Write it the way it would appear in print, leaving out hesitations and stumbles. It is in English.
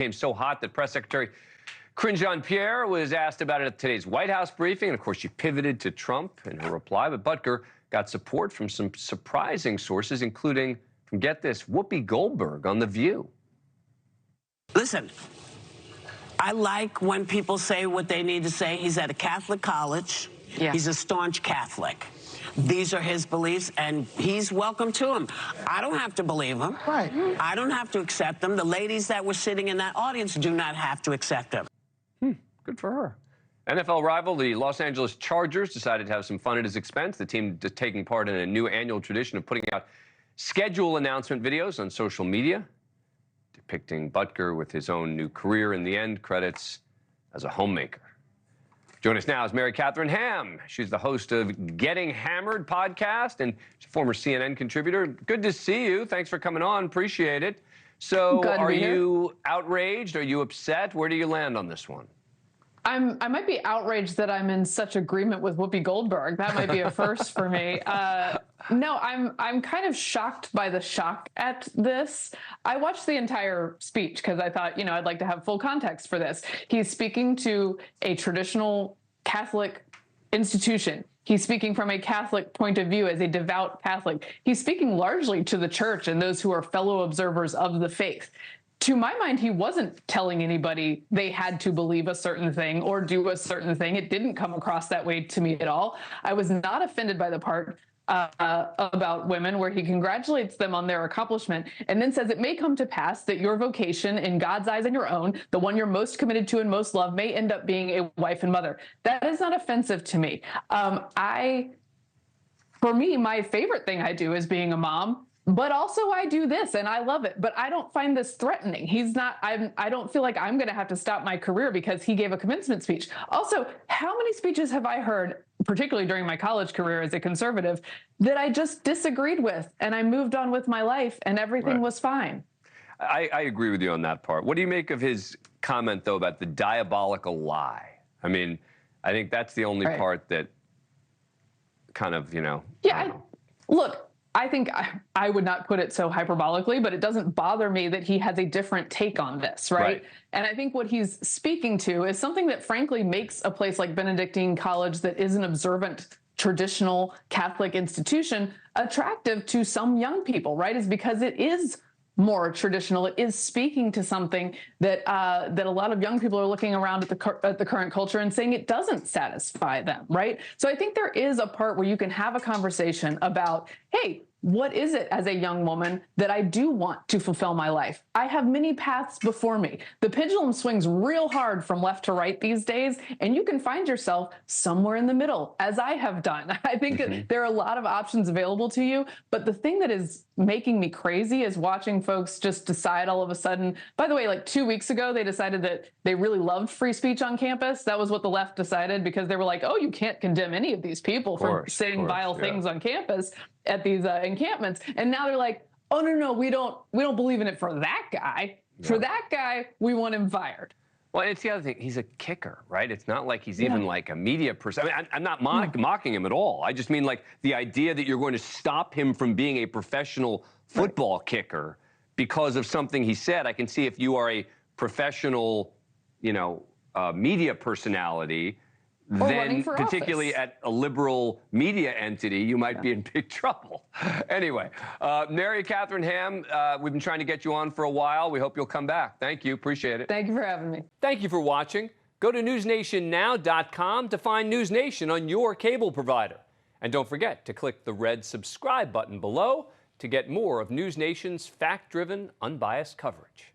became so hot that Press Secretary Karine Jean-Pierre was asked about it at today's White House briefing. And of course, she pivoted to Trump in her reply. But Butker got support from some surprising sources, including, get this, Whoopi Goldberg on The View. Listen, I like when people say what they need to say. He's at a Catholic college. Yeah. He's a staunch Catholic. These are his beliefs, and he's welcome to them. I don't have to believe them. Right. I don't have to accept them. The ladies that were sitting in that audience do not have to accept them. Good for her. NFL rival, the Los Angeles Chargers, decided to have some fun at his expense. The team taking part in a new annual tradition of putting out schedule announcement videos on social media, depicting Butker with his own new career in the end credits as a homemaker. Join us now is Mary Katherine Ham. She's the host of Getting Hammered podcast and she's a former CNN contributor. Good to see you. Thanks for coming on. Appreciate it. So are you outraged? Are you upset? Where do you land on this one? I might be outraged that I'm in such agreement with Whoopi Goldberg. That might be a first for me. No, I'm kind of shocked by the shock at this. I watched the entire speech because I thought, I'd like to have full context for this. He's speaking to a traditional Catholic institution. He's speaking from a Catholic point of view as a devout Catholic. He's speaking largely to the church and those who are fellow observers of the faith. To my mind, he wasn't telling anybody they had to believe a certain thing or do a certain thing. It didn't come across that way to me at all. I was not offended by the part about women where he congratulates them on their accomplishment and then says it may come to pass that your vocation in God's eyes and your own, the one you're most committed to and most love, may end up being a wife and mother. That is not offensive to me. For me, my favorite thing I do is being a mom. But also I do this and I love it, but I don't find this threatening. I don't feel like I'm going to have to stop my career because he gave a commencement speech. Also, how many speeches have I heard, particularly during my college career as a conservative, that I just disagreed with and I moved on with my life and everything was fine? I agree with you on that part. What do you make of his comment, though, about the diabolical lie? I mean, I think that's the only part that kind of, Yeah, look. I think I would not put it so hyperbolically, but it doesn't bother me that he has a different take on this, right? And I think what he's speaking to is something that frankly makes a place like Benedictine College that is an observant traditional Catholic institution attractive to some young people, right? Is because it is more traditional. It is speaking to something that that a lot of young people are looking around at the current culture and saying it doesn't satisfy them, right? So I think there is a part where you can have a conversation about, hey, what is it as a young woman that I do want to fulfill my life? I have many paths before me. The pendulum swings real hard from left to right these days, and you can find yourself somewhere in the middle, as I have done. I think there are a lot of options available to you, but the thing that is making me crazy is watching folks just decide all of a sudden. By the way, like 2 weeks ago, they decided that they really loved free speech on campus. That was what the left decided because they were like, oh, you can't condemn any of these people for saying vile things on campus at these encampments. And now they're like, oh, no, we don't believe in it for that guy. Yeah. For that guy, we want him fired. Well, it's the other thing. He's a kicker, right? It's not like he's even like a media person. I mean, I'm not mocking him at all. I just mean like the idea that you're going to stop him from being a professional football kicker because of something he said. I can see if you are a professional, media personality, then particularly at a liberal media entity, you might be in big trouble. Anyway, Mary Katherine Ham, we've been trying to get you on for a while. We hope you'll come back. Thank you. Appreciate it. Thank you for having me. Thank you for watching. Go to newsnationnow.com to find NewsNation on your cable provider. And don't forget to click the red subscribe button below to get more of NewsNation's fact-driven, unbiased coverage.